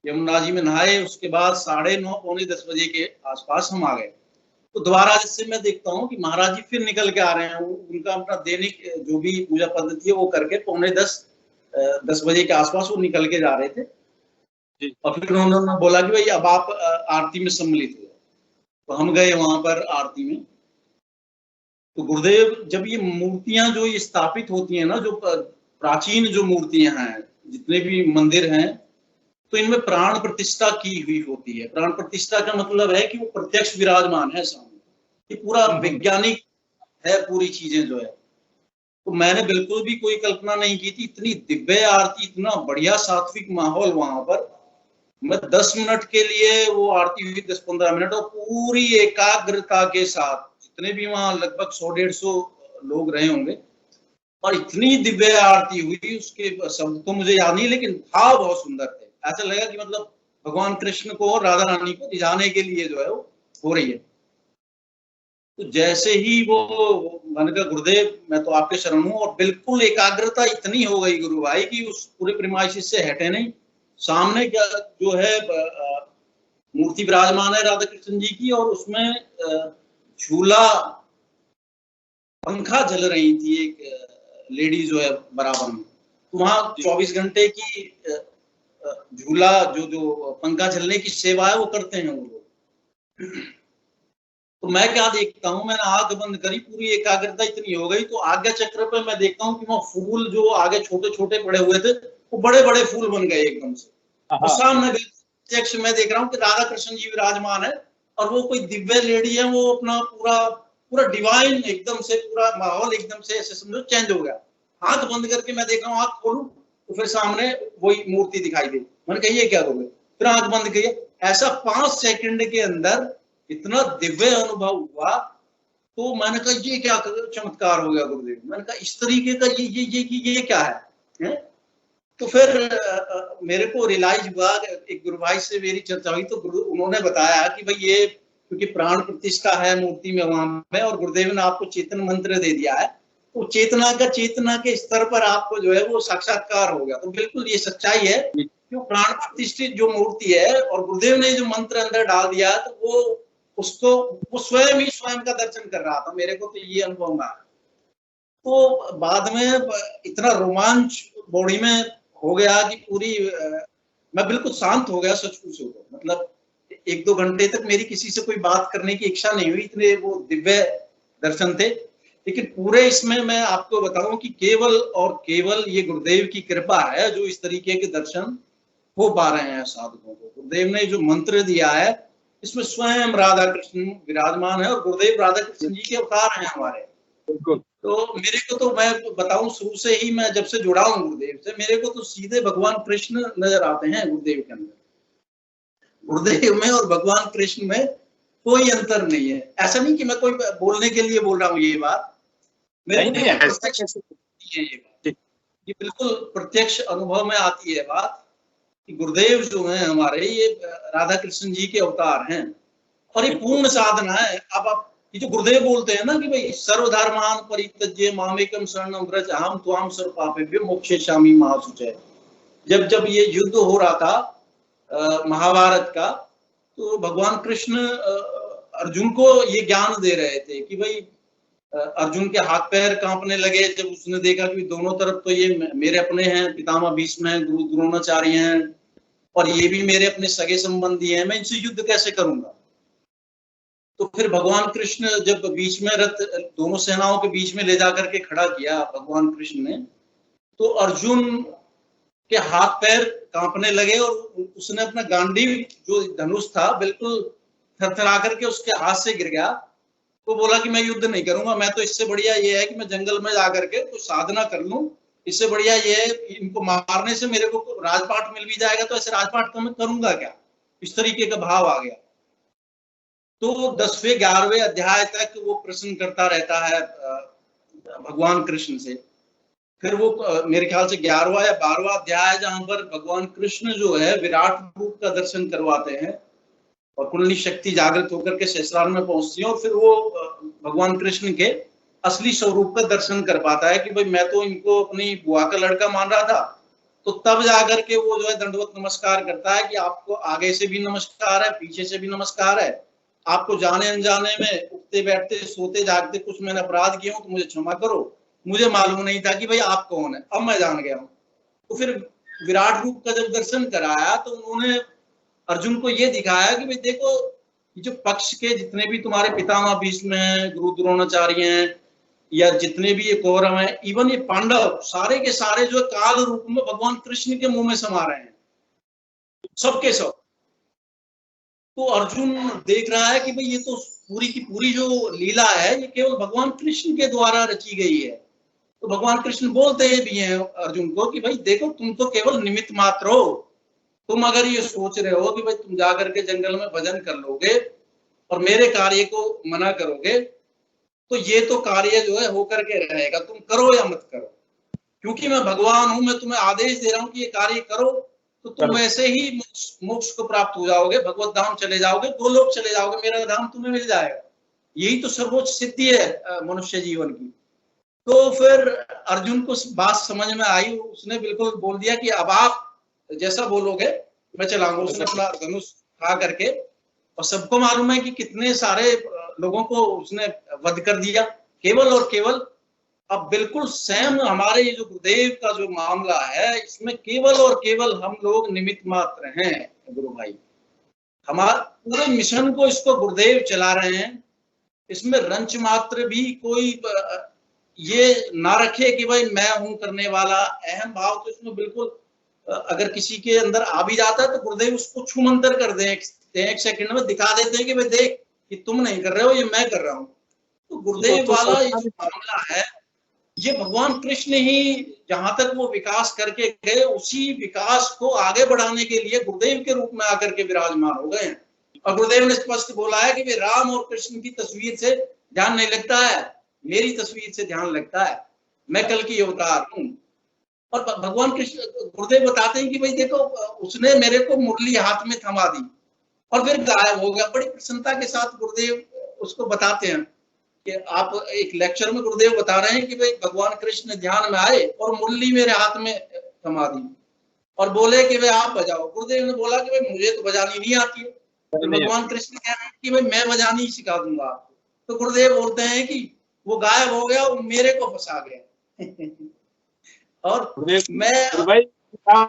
यमुना जी में नहाए। उसके बाद 9:30 पौने 10 बजे के आसपास हम आ गए। तो दोबारा जिससे मैं देखता हूँ कि महाराज जी फिर निकल के आ रहे हैं। उनका अपना दैनिक जो भी पूजा पद्धति है वो करके पौने 10 बजे के आसपास वो निकल के जा रहे थे। और फिर उन्होंने बोला कि भाई अब आप आरती में सम्मिलित हुए। तो हम गए वहां पर आरती में। तो गुरुदेव जब ये मूर्तियां जो ये स्थापित होती हैं ना, जो प्राचीन जो मूर्तियां हैं, जितने भी मंदिर हैं, तो इनमें प्राण प्रतिष्ठा की हुई होती है। प्राण प्रतिष्ठा का मतलब है कि वो प्रत्यक्ष विराजमान है सामने, ये पूरा वैज्ञानिक है पूरी चीजें जो है। तो मैंने बिल्कुल भी कोई कल्पना नहीं की थी, इतनी दिव्य आरती, इतना बढ़िया सात्विक माहौल वहां पर। मैं 10 मिनट के लिए वो आरती हुई, 10-15 मिनट, और पूरी एकाग्रता के साथ, जितने भी वहां लगभग 100-150 लोग रहे होंगे, और इतनी दिव्य आरती हुई। उसके शब्द तो मुझे याद नहीं, लेकिन भाव बहुत सुंदर थे। ऐसा लगा कि मतलब भगवान कृष्ण को और राधा रानी को रिझाने के लिए जो है वो हो रही है। तो जैसे ही वो, मैंने कहा गुरुदेव मैं तो आपके शरण हूँ, और बिल्कुल एकाग्रता इतनी हो गई गुरु भाई कि उस पूरे प्रीमाइसिस से हटे नहीं। सामने क्या जो है मूर्ति विराजमान है राधा कृष्ण जी की, और उसमें झूला पंखा जल रही थी एक लेडी जो है बराबर में। तो वहां 24 घंटे की झूला जो पंखा चलने की सेवा है वो करते हैं वो लोग। तो मैं क्या देखता हूँ, मैंने आंख बंद करी, पूरी एकाग्रता इतनी हो गई। तो आगे चक्र पे मैं देखता हूँ कि वहाँ फूल जो आगे छोटे छोटे पड़े हुए थे, वो बड़े बड़े फूल बन गए एकदम से। और सामने प्रत्यक्ष मैं देख रहा हूँ कि राधा कृष्ण जी विराजमान है, और वो कोई दिव्य लेडी है। वो अपना पूरा डिवाइन एकदम से, पूरा माहौल एकदम से ऐसे समझो चेंज हो गया। आंख बंद करके मैं देख रहा हूँ, आंख खोलूं तो फिर सामने वही मूर्ति दिखाई दी। मैंने कहा ये क्या हो गया, फिर आंख बंद किया, ऐसा 5 सेकंड के अंदर इतना दिव्य अनुभव हुआ। तो मैंने कहा ये क्या चमत्कार हो गया गुरुदेव। मैंने कहा इस तरीके का ये क्या है? तो फिर मेरे को रियलाइज हुआ, एक गुरु भाई से मेरी चर्चा हुई तो उन्होंने बताया कि भाई ये क्योंकि प्राण प्रतिष्ठा है मूर्ति में वहां में, और गुरुदेव ने आपको चेतन मंत्र दे दिया है, तो चेतना के स्तर पर आपको जो है वो साक्षात्कार हो गया। तो बिल्कुल ये सच्चाई है, क्यों प्राण प्रतिष्ठित जो मूर्ति है और गुरुदेव ने जो मंत्र अंदर डाल दिया तो वो स्वयं का दर्शन कर रहा था। मेरे को तो ये अनुभव हुआ। तो बाद में इतना रोमांच बॉडी में हो गया कि पूरी मैं बिल्कुल शांत हो गया सच पूछो तो। मतलब 1-2 घंटे तक मेरी किसी से कोई बात करने की इच्छा नहीं हुई, इतने वो दिव्य दर्शन थे। लेकिन पूरे इसमें मैं आपको बताऊं कि केवल और केवल ये गुरुदेव की कृपा है जो इस तरीके के दर्शन हो पा रहे हैं साधकों को। गुरुदेव ने जो मंत्र दिया है इसमें स्वयं राधा कृष्ण विराजमान है, और गुरुदेव राधा कृष्ण जी के अवतार हैं हमारे। तो मेरे को तो मैं बताऊं शुरू से ही मैं जब से जुड़ा हूं गुरुदेव से, मेरे को तो सीधे भगवान कृष्ण नजर आते हैं गुरुदेव के अंदर। गुरुदेव में और भगवान कृष्ण में कोई अंतर नहीं है। ऐसा नहीं कि मैं कोई बोलने के लिए बोल रहा हूँ ये बात, मेरे को ये बिल्कुल प्रत्यक्ष अनुभव में आती है बात कि गुरुदेव जो हैं हमारे ये राधा कृष्ण जी के अवतार हैं, और ये पूर्ण साधना है। अब आप ये जो गुरुदेव बोलते हैं ना कि भाई सर्वधर्मान परित्यज्य मामेकम शरणम व्रज अहम त्वाम सर्व पापेभ्यो मोक्षयिष्यामि मा शुचय। जब ये युद्ध हो रहा था महाभारत का, तो भगवान कृष्ण अर्जुन को ये ज्ञान दे रहे थे कि भाई अर्जुन के हाथ पैर कांपने लगे जब उसने देखा कि दोनों तरफ तो ये मेरे अपने हैं, पितामह भीष्म हैं, गुरु द्रोणाचार्य हैं, और ये भी मेरे अपने सगे संबंधी हैं, मैं इनसे युद्ध कैसे करूंगा। तो फिर भगवान कृष्ण जब बीच में रथ दोनों सेनाओं के बीच में ले जाकर के खड़ा किया भगवान कृष्ण ने, तो अर्जुन के हाथ पैर कांपने लगे और उसने अपना गांडीव जो धनुष था बिल्कुल थरथरा करके उसके हाथ से गिर गया। तो बोला कि मैं युद्ध नहीं करूंगा, मैं तो इससे बढ़िया ये है कि मैं जंगल में जाकर के कुछ साधना कर लूं, इससे बढ़िया ये है इनको मारने से मेरे को राजपाट मिल भी जाएगा, तो ऐसे राजपाट को मैं करूंगा क्या। इस तरीके का भाव आ गया। तो 10वें 11वें अध्याय तक वो प्रश्न करता रहता है भगवान कृष्ण से। फिर वो मेरे ख्याल से 11वां या 12वां अध्याय जहां पर भगवान कृष्ण जो है विराट रूप का दर्शन करवाते हैं और कुंडली शक्ति जागृत होकर के सहस्रार में पहुंचती है, और फिर वो भगवान कृष्ण के असली स्वरूप का दर्शन कर पाता है कि भाई मैं तो इनको अपनी बुआ का लड़का मान रहा था। तो तब जाकर के वो जो है दंडवत नमस्कार करता है कि आपको आगे से भी नमस्कार है, पीछे से भी नमस्कार है, आपको जाने अनजाने में उठते बैठते सोते जागते कुछ मैंने अपराध किए हो तो मुझे क्षमा करो, मुझे मालूम नहीं था कि भाई आप कौन है, अब मैं जान गया हूँ। तो फिर विराट रूप का जब दर्शन कराया तो उन्होंने अर्जुन को ये दिखाया कि भाई देखो ये जो पक्ष के जितने भी तुम्हारे पितामह भीष्म हैं, गुरु द्रोणाचार्य हैं, या जितने भी ये कौरव हैं, इवन ये पांडव, सारे के सारे जो काल रूप में भगवान कृष्ण के मुंह में समा रहे हैं, सबके सब। तो अर्जुन देख रहा है कि भाई ये तो पूरी की पूरी जो लीला है ये केवल भगवान कृष्ण के द्वारा रची गई है। तो भगवान कृष्ण बोलते भी हैं अर्जुन को कि भाई देखो तुम तो केवल निमित्त मात्र हो, तुम अगर ये सोच रहे हो कि भाई तुम जाकर के जंगल में भजन कर लोगे और मेरे कार्य को मना करोगे, तो ये तो कार्य जो है होकर के रहेगा, तुम करो या मत करो। क्योंकि मैं भगवान हूं, मैं तुम्हें आदेश दे रहा हूं कि ये कार्य करो, तो तुम वैसे ही मोक्ष को प्राप्त हो जाओगे, भगवत धाम चले जाओगे, गोलोक चले जाओगे, मेरा धाम तुम्हें मिल जाएगा। यही तो सर्वोच्च सिद्धि है मनुष्य जीवन की। तो फिर अर्जुन को बात समझ में आई, उसने बिल्कुल बोल दिया कि अब आप जैसा बोलोगे मैं चलाऊंगा। उसने अपना धनुष उठा करके, और सबको मालूम है कि कितने सारे लोगों को उसने वध कर दिया, केवल और केवल। अब बिल्कुल सेम हमारे ये जो गुरुदेव का जो मामला है, इसमें केवल और केवल हम लोग निमित्त मात्र हैं गुरु भाई। हमारे पूरे मिशन को इसको गुरुदेव चला रहे हैं, इसमें रंच मात्र भी कोई ये ना रखे कि भाई मैं हूं करने वाला। अहम भाव तो इसमें बिल्कुल अगर किसी के अंदर आ भी जाता है तो गुरुदेव उसको छूमंतर कर दे, एक सेकंड में दिखा देते हैं कि भाई देख कि तुम नहीं कर रहे हो, ये मैं कर रहा हूँ। तो गुरुदेव वाला ये जो मामला है ये भगवान कृष्ण ही जहां तक वो विकास करके गए, उसी विकास को आगे बढ़ाने के लिए गुरुदेव के रूप में आकर के विराजमान हो गए हैं। और गुरुदेव ने स्पष्ट बोला है कि वे राम और कृष्ण की तस्वीर से ध्यान नहीं लगता है, मेरी तस्वीर से ध्यान लगता है, मैं कल की अवतार हूँ। और भगवान कृष्ण गुरुदेव बताते हैं कि भाई देखो, उसने मेरे को मुरली हाथ में थमा दी और फिर गायब हो गया। बड़ी प्रसन्नता के साथ गुरुदेव उसको बताते हैं कि आप एक लेक्चर में गुरुदेव बता रहे हैं कि भाई भगवान कृष्ण ध्यान में आए और मुरली मेरे हाथ में थमा दी और बोले कि भाई आप बजाओ। गुरुदेव ने बोला कि भाई मुझे तो बजानी नहीं आती है। तो भगवान कृष्ण कह रहे हैं कि भाई मैं बजानी सिखा दूंगा आपको। तो गुरुदेव बोलते हैं कि वो गायब हो गया और मेरे को फंसा गया। और मैं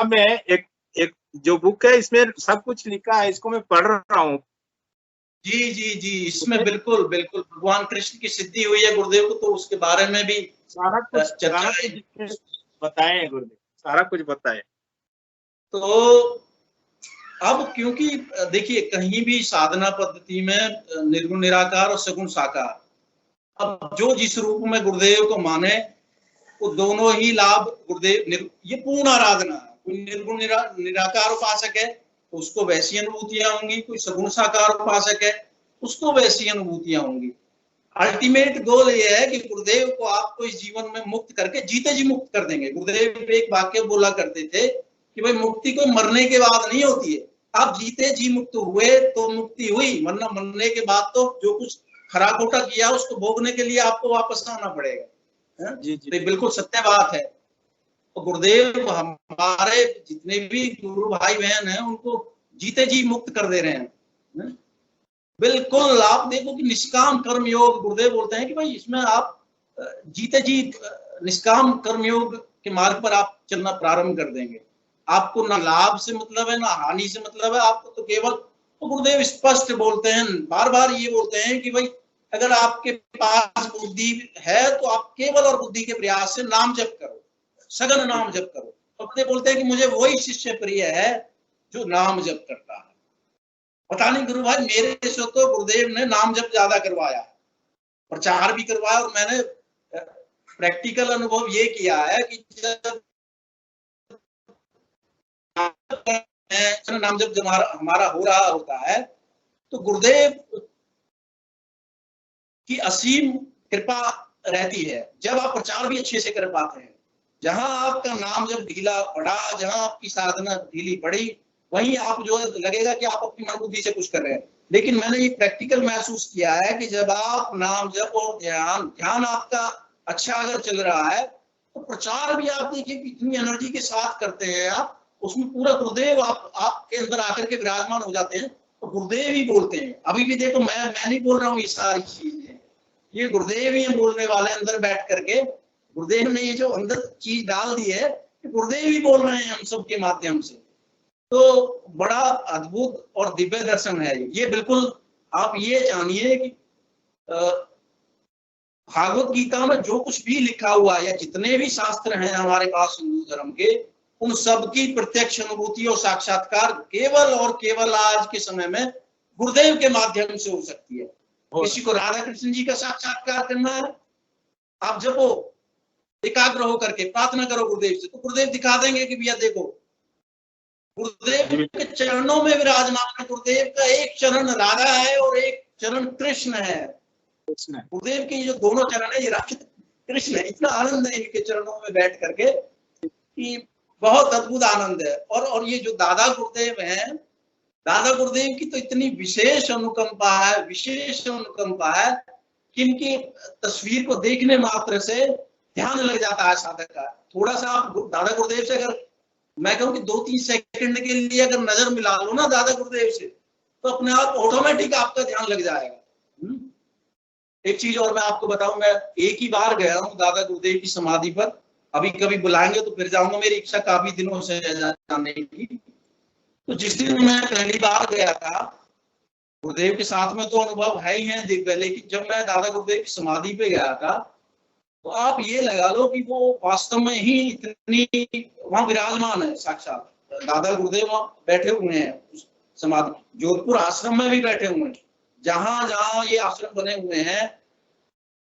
में एक जो बुक है इसमें सब कुछ लिखा है, इसको मैं पढ़ रहा हूँ। जी जी जी, इसमें बिल्कुल बिल्कुल भगवान कृष्ण की सिद्धि हुई है गुरुदेव को, तो उसके बारे में भी सारा कुछ बताए गुरुदेव, सारा कुछ बताए। तो अब क्योंकि देखिए कहीं भी साधना पद्धति में निर्गुण निराकार और सगुण साकार, अब जो जिस रूप में गुरुदेव को माने वो दोनों ही लाभ गुरुदेव, ये पूर्ण आराधना है। कोई निर्गुण निराकार उपासक है तो उसको वैसी अनुभूतियां होंगी, कोई सगुण साकार उपासक है उसको वैसी अनुभूतियां होंगी। अल्टीमेट गोल ये है कि गुरुदेव को आपको इस जीवन में मुक्त करके जीते जी मुक्त कर देंगे। गुरुदेव एक वाक्य बोला करते थे कि भाई मुक्ति को मरने के बाद नहीं होती है, आप जीते जी मुक्त हुए तो मुक्ति हुई, वरना मरने के बाद तो जो कुछ खरा खोटा किया उसको भोगने के लिए आपको वापस आना पड़ेगा। जी जी, तो बिल्कुल सत्य बात है। तो गुरुदेव हमारे जितने भी गुरु भाई बहन हैं उनको जीते जी मुक्त कर दे रहे हैं। बिल्कुल आप देखो कि निष्काम कर्म योग, गुरुदेव बोलते हैं कि भाई इसमें आप जीते जी निष्काम कर्म योग के मार्ग पर आप चलना प्रारंभ कर देंगे। आपको ना लाभ से मतलब है ना हानि से मतलब है, आपको तो केवल, तो गुरुदेव स्पष्ट बोलते हैं, बार बार ये बोलते हैं कि भाई अगर आपके पास बुद्धि है तो आप केवल और बुद्धि के प्रयास से नाम जप करो, सघन नाम जप करो। तो गुरुदेव बोलते हैं कि मुझे वही शिष्य प्रिय है जो नाम जप करता है। पता नहीं गुरु भाई मेरे से तो गुरुदेव ने नाम जप ज्यादा करवाया, प्रचार भी करवाया, और मैंने प्रैक्टिकल अनुभव ये किया है कि जब नाम जब हमारा हो रहा होता है तो गुरुदेव की असीम कृपा रहती है। जब आप प्रचार भी अच्छे से कर पाते हैं, जहां आपका नाम जब ढीला पड़ा, जहां आपकी साधना ढीली पड़ी, वहीं आप जो लगेगा कि आप अपनी मन बुद्धि से कुछ कर रहे हैं। लेकिन मैंने ये प्रैक्टिकल महसूस किया है कि जब आप नाम जप और ध्यान आपका अच्छा अगर चल रहा है तो प्रचार भी आप देखिए कितनी एनर्जी के साथ करते हैं आप, उसमें पूरा गुरुदेव आपके अंदर आकर के विराजमान हो जाते हैं। तो गुरुदेव ही बोलते हैं। अभी भी देखो मैं नहीं बोल रहा हूँ ये सारी चीजें, ये गुरुदेव ही बोलने वाले अंदर बैठ करके। गुरुदेव ने ये जो अंदर चीज डाल दी है, गुरुदेव ही बोल रहे हैं हम सबके माध्यम से। तो बड़ा अद्भुत और दिव्य दर्शन है ये। बिल्कुल आप ये जानिए कि भागवत गीता में जो कुछ भी लिखा हुआ है या जितने भी शास्त्र हैं हमारे पास हिंदू धर्म के, उन सबकी प्रत्यक्ष अनुभूति और साक्षात्कार केवल और केवल आज के समय में गुरुदेव के माध्यम से हो सकती है। किसी को राधा कृष्ण जी का साक्षात्कार करना है, आप जपो, एकाग्र होकर के प्रार्थना करो गुरुदेव से, तो गुरुदेव दिखा देंगे कि भैया देखो गुरुदेव के चरणों में विराजमान है। गुरुदेव का एक चरण राधा है और एक चरण कृष्ण है। गुरुदेव के जो दोनों चरण है ये राधा कृष्ण है। इतना आनंद है इनके चरणों में बैठ करके कि बहुत अद्भुत आनंद है। और ये जो दादा गुरुदेव हैं, दादा गुरुदेव की तो इतनी विशेष अनुकंपा है, विशेष अनुकंपा है कि इनकी तस्वीर को देखने मात्र से ध्यान लग जाता है साधक का। थोड़ा सा आप दादा गुरुदेव से अगर मैं कहूँ कि 2-3 सेकंड के लिए अगर नजर मिला लो ना दादा गुरुदेव से, तो अपने आप ऑटोमेटिक आपका ध्यान लग जाएगा। एक चीज और मैं आपको बताऊं, मैं एक ही बार गया हूँ दादा गुरुदेव की समाधि पर, अभी कभी बुलाएंगे तो फिर जाऊंगा, मेरी इच्छा काफी दिनों से जाने की। तो जिस दिन मैं पहली बार गया था, गुरुदेव के साथ में तो अनुभव है ही है दिव्य, लेकिन जब मैं दादा गुरुदेव की समाधि पे गया था तो आप ये लगा लो कि वो वास्तव में ही इतनी वहां विराजमान है। साक्षात दादा गुरुदेव वहां बैठे हुए हैं समाधि, जोधपुर आश्रम में भी बैठे हुए हैं, जहां जहां ये आश्रम बने हुए हैं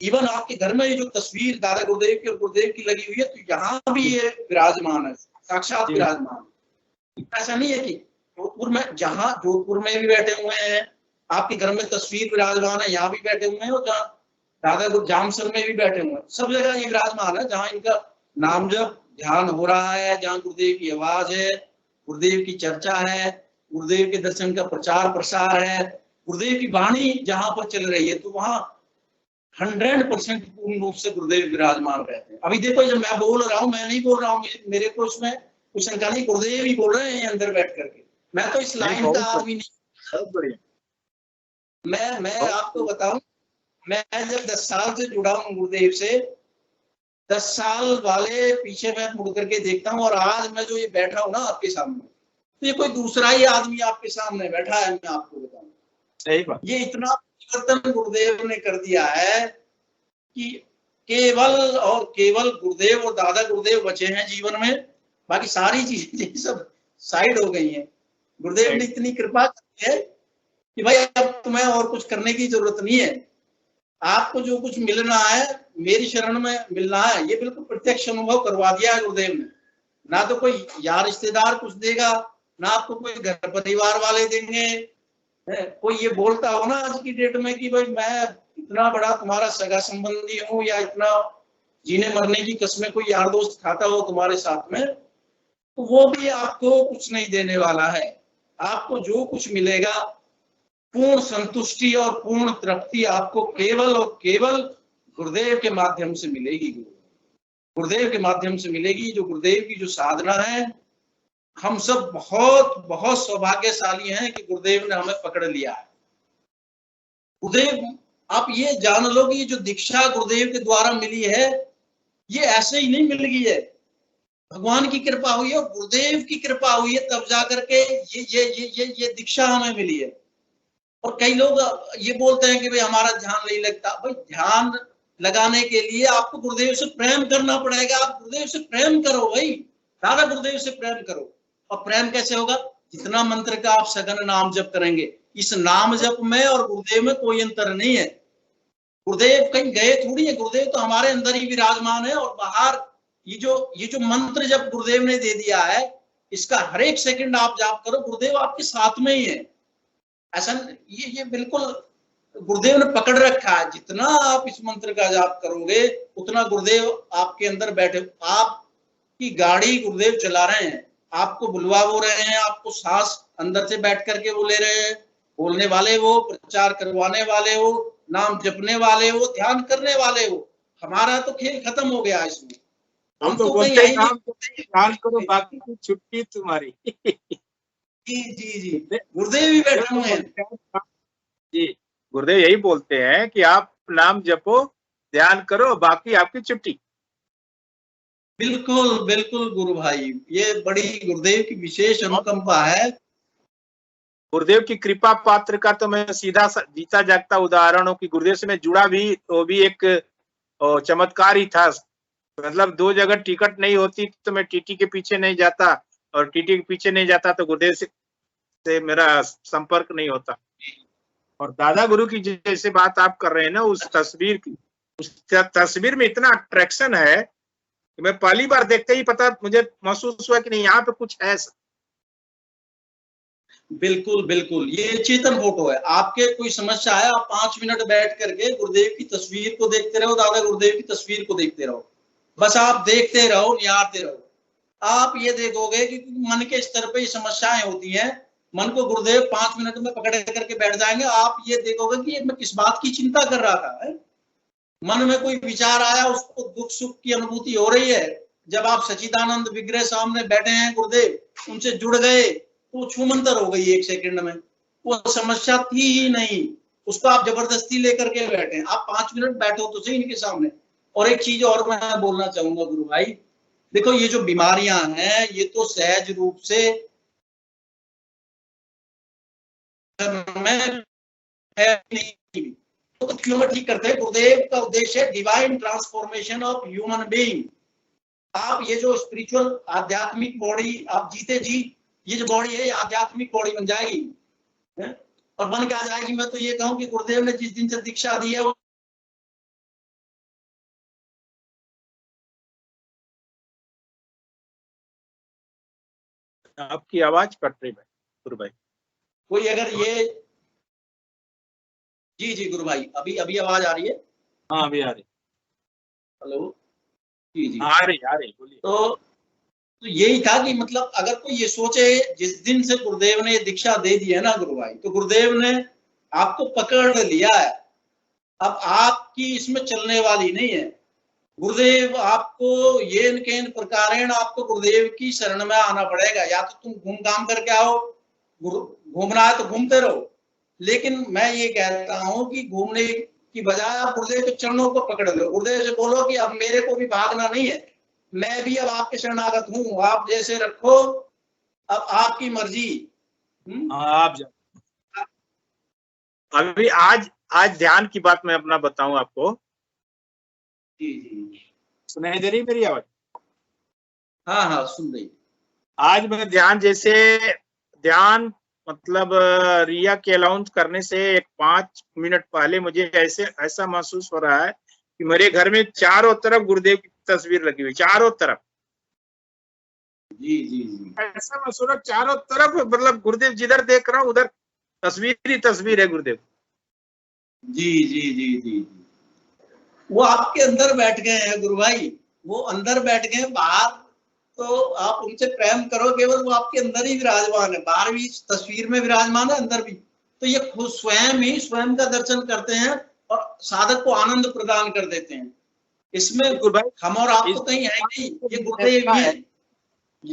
इवन आपके घर में ये जो तस्वीर दादा गुरुदेव की और गुरुदेव की लगी हुई है, तो यहाँ भी ये विराजमान है, साक्षात विराजमान। ऐसा नहीं है कि जोधपुर में, जहाँ जोधपुर में भी बैठे हुए हैं, आपके घर में तस्वीर विराजमान है, यहाँ भी बैठे हुए हैं, और जहाँ दादा गुरु जामसर में भी बैठे हुए हैं, सब जगह ये विराजमान है। जहाँ इनका नाम जप ध्यान हो रहा है, जहाँ गुरुदेव की आवाज है, गुरुदेव की चर्चा है, गुरुदेव के दर्शन का प्रचार प्रसार है, गुरुदेव की वाणी जहां पर चल रही है, तो वहां 100% पूर्ण रूप से गुरुदेव विराजमान रहते हैं। अभी देखो जब मैं बोल रहा हूँ, मैं नहीं बोल रहा हूँ, मेरे को इसमें कुछ शंका नहीं, गुरुदेव ही बोल रहे हैं अंदर बैठ करके। मैं तो इस लाइन का आदमी नहीं। मैं आपको बताऊं, मैं जब 10 साल से जुड़ा हूँ गुरुदेव से, 10 साल वाले पीछे मैं मुड़ करके देखता हूँ, और आज मैं जो ये बैठा हूँ ना आपके सामने, तो ये कोई दूसरा ही आदमी आपके सामने बैठा है। मैं आपको बताऊं, सही बात, ये इतना परिवर्तन गुरुदेव ने कर दिया है कि केवल और केवल गुरुदेव और दादा गुरुदेव बचे हैं जीवन में, बाकी सारी चीजें सब साइड हो गई हैं। गुरुदेव ने इतनी कृपा की है कि भाई अब तुम्हें और कुछ करने की जरूरत नहीं है, आपको जो कुछ मिलना है मेरी शरण में मिलना है, ये बिल्कुल प्रत्यक्ष अनुभव करवा दिया है गुरुदेव ने। ना तो कोई यार रिश्तेदार कुछ देगा, ना आपको कोई घर परिवार वाले देंगे। कोई ये बोलता हो ना आज की डेट में कि भाई मैं इतना बड़ा तुम्हारा सगा संबंधी हूँ, या इतना जीने मरने की कसमें कोई यार दोस्त खाता हो तुम्हारे साथ में, तो वो भी आपको कुछ नहीं देने वाला है। आपको जो कुछ मिलेगा पूर्ण संतुष्टि और पूर्ण तृप्ति आपको केवल और केवल गुरुदेव के माध्यम से मिलेगी। गुरुदेव के माध्यम से मिलेगी। जो गुरुदेव की जो साधना है, हम सब बहुत बहुत सौभाग्यशाली हैं कि गुरुदेव ने हमें पकड़ लिया है। गुरुदेव, आप ये जान लो कि जो दीक्षा गुरुदेव के द्वारा मिली है, ये ऐसे ही नहीं मिल गई है, भगवान की कृपा हुई है, गुरुदेव की कृपा हुई है, तब जाकर के ये दीक्षा हमें मिली है। और कई लोग ये बोलते हैं कि भाई हमारा ध्यान नहीं लगता। भाई ध्यान लगाने के लिए आपको गुरुदेव से प्रेम करना पड़ेगा। आप गुरुदेव से प्रेम करो भाई, दादा गुरुदेव से प्रेम करो। और प्रेम कैसे होगा? जितना मंत्र का आप सघन नाम जप करेंगे। इस नाम जप में और गुरुदेव में कोई अंतर नहीं है। गुरुदेव कहीं गए थोड़ी है, गुरुदेव तो हमारे अंदर ही विराजमान है। और बाहर ये जो मंत्र जब गुरुदेव ने दे दिया है, इसका हर एक सेकंड आप जाप करो, गुरुदेव आपके साथ में ही है। ऐसा ये बिल्कुल गुरुदेव ने पकड़ रखा है। जितना आप इस मंत्र का जाप करोगे, उतना गुरुदेव आपके अंदर बैठे। आपकी गाड़ी गुरुदेव चला रहे हैं, आपको बुलवा वो रहे हैं, आपको सांस अंदर से बैठ करके वो ले रहे हैं। बोलने वाले वो, प्रचार करवाने वाले हो, नाम जपने वाले हो, ध्यान करने वाले हो। हमारा तो खेल खत्म हो गया इसमें। हम तो बोलते हैं ध्यान करो, बाकी की छुट्टी तुम्हारी। जी गुरुदेव ही बैठे हुए हैं। जी, गुरुदेव यही बोलते हैं कि आप नाम जपो, ध्यान करो, बाकी आपकी छुट्टी। बिल्कुल बिल्कुल गुरु भाई, ये बड़ी गुरुदेव की विशेष अनुकंपा है। गुरुदेव की कृपा पात्र का तो मैं सीधा जीता जागता उदाहरण हूँ कि गुरुदेव से मैं जुड़ा भी, तो भी एक चमत्कार ही था। मतलब 2 जगह टिकट नहीं होती तो मैं टीटी के पीछे नहीं जाता, और टीटी के पीछे नहीं जाता तो गुरुदेव से मेरा संपर्क नहीं होता। और दादा गुरु की जैसे बात आप कर रहे हैं ना, उस तस्वीर की, उस तस्वीर में इतना अट्रैक्शन है कि मैं पहली बार देखते ही पता मुझे महसूस हुआ कि नहीं, यहाँ पे कुछ है। बिल्कुल बिल्कुल, ये चेतन फोटो है। आपके कोई समस्या है, आप 5 मिनट बैठ करके गुरुदेव की तस्वीर को देखते रहो, दादा गुरुदेव की तस्वीर को देखते रहो। बस आप देखते रहो, निहारते रहो। आप ये देखोगे कि मन के स्तर पे ये समस्याएं होती हैं, मन को गुरुदेव 5 मिनट में पकड़ करके बैठ जाएंगे। आप ये देखोगे कि मैं किस बात की चिंता कर रहा था, है? मन में कोई विचार आया, उसको दुख सुख की अनुभूति हो रही है। जब आप सच्चिदानंद विग्रह सामने बैठे हैं, गुरुदेव उनसे जुड़ गए, तो छूमंतर हो गई 1 सेकंड में। वो समस्या थी ही नहीं, उसको आप जबरदस्ती लेकर के बैठे। आप 5 मिनट बैठो तो सही इनके सामने। और एक चीज और मैं बोलना चाहूंगा गुरु भाई, देखो ये जो बीमारियां हैं, ये तो सहज रूप से तो क्यों ठीक करते हैं। गुरुदेव का उद्देश्य है divine transformation of human being. आप ये जो स्पिरिचुअल आध्यात्मिक बॉडी आप जीते जी, ये जो बॉडी है, ये आध्यात्मिक बॉडी बन जाएगी और बन के आ जाएगी। मैं तो ये कहूँ कि गुरुदेव ने जिस दिन से दीक्षा दी है, आपकी आवाज कट रही भाई, गुरु भाई। कोई अगर ये, जी जी गुरु भाई, अभी आवाज आ रही है? हाँ अभी आ रही। हेलो, जी जी आ रही, बोलिए। तो यही था कि मतलब अगर कोई ये सोचे, जिस दिन से गुरुदेव ने दीक्षा दे दी है ना गुरु भाई, तो गुरुदेव ने आपको पकड़ लिया है, अब आपकी इसमें चलने वाली नहीं है। गुरुदेव आपको ये केन प्रकारेण आपको गुरुदेव की शरण में आना पड़ेगा। या तो तुम घूम घाम करके आओ, घूमना है तो घूमते रहो, लेकिन मैं ये कहता हूं कि घूमने की बजाय आप गुरुदेव के चरणों को पकड़ लो। गुरुदेव से बोलो कि अब मेरे को भी भागना नहीं है, मैं भी अब आपके शरणागत हूँ, आप जैसे रखो, अब आपकी मर्जी। आप अभी आज ध्यान की बात मैं अपना बताऊं आपको। जी जी, सुनाई दे रही मेरी आवाज? हाँ हाँ सुन रही। आज मैं ध्यान मतलब रिया के अलाउंस करने से 5 मिनट पहले मुझे ऐसा महसूस हो रहा है कि मेरे घर में चारों तरफ गुरुदेव की तस्वीर लगी हुई, चारों तरफ। जी जी जी, ऐसा महसूस हो रहा है चारों तरफ, मतलब गुरुदेव जिधर देख रहा हूँ उधर तस्वीर ही तस्वीर है गुरुदेव। जी जी जी जी, वो आपके अंदर बैठ गए हैं गुरु भाई, वो अंदर बैठ गए, बाहर तो आप उनसे प्रेम करो, केवल वो आपके अंदर ही विराजमान है, बाहर भी तस्वीर में विराजमान है, अंदर भी। तो ये खुद स्वयं ही स्वयं का दर्शन करते हैं और साधक को आनंद प्रदान कर देते हैं। इसमें हम और आप तो कहीं है नहीं, ये गुरुदेव ही है।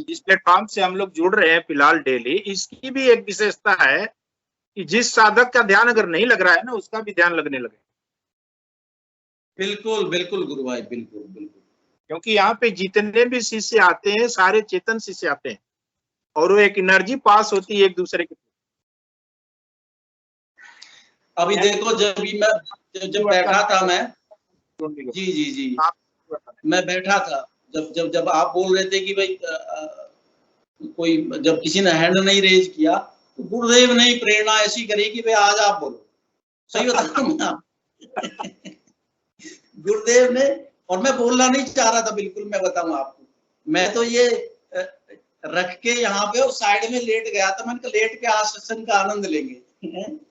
इस प्लेटफॉर्म से हम लोग जुड़ रहे हैं फिलहाल डेली, इसकी भी एक विशेषता है कि जिस साधक का ध्यान अगर नहीं लग रहा है ना, उसका भी ध्यान लगने लगे। बिल्कुल बिल्कुल गुरु भाई, बिल्कुल बिल्कुल, क्योंकि यहाँ पे जितने भी शिष्य आते हैं सारे चेतन शिष्य आते हैं और वो एक एनर्जी पास होती है एक दूसरे के। अभी देखो जब बैठा था मैं, जी जी जी, मैं बैठा था, जब आप बोल रहे थे कि भाई कोई जब किसी ने हैंड नहीं रेज किया तो गुरुदेव ने प्रेरणा ऐसी करी कि भाई आज आप बोलो। सही बता गुरुदेव ने, और मैं बोलना नहीं चाह रहा था बिल्कुल, मैं बताऊं आपको, मैं तो ये रख के यहाँ पे और साइड में लेट गया था, मैंने कहा लेट के आज सत्संग का आनंद लेंगे।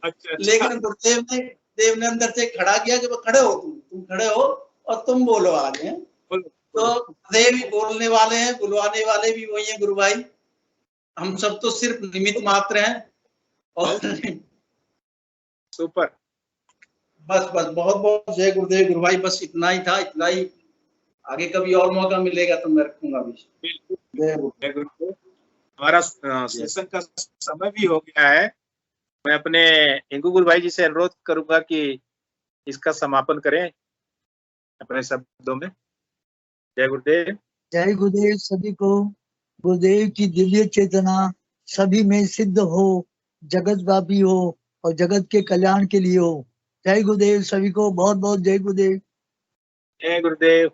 अच्छा। लेकिन गुरुदेव ने अंदर से खड़ा किया कि खड़े हो, तुम खड़े हो और तुम बोलो आज हैं। तो गुरुदेव भी बोलने वाले हैं, बुलवाने वाले भी वही है गुरु भाई, हम सब तो सिर्फ निमित्त मात्र हैं। और सुपर, बस बहुत बहुत जय गुरुदेव गुरु भाई, बस इतना ही था, इतना ही। आगे कभी और मौका मिलेगा तो मैं रखूंगा भी। हमारा सेशन का समय भी हो गया है। मैं अपने इंगू गुरु भाई जी से अनुरोध करूंगा कि इसका समापन करें अपने शब्दों में। जय गुरुदेव। जय गुरुदेव सभी को। गुरुदेव की दिव्य चेतना सभी में सिद्ध हो, जगत व्यापी हो और जगत के कल्याण के लिए हो। जय गुरुदेव सभी को, बहुत बहुत जय गुरुदेव। जय गुरुदेव।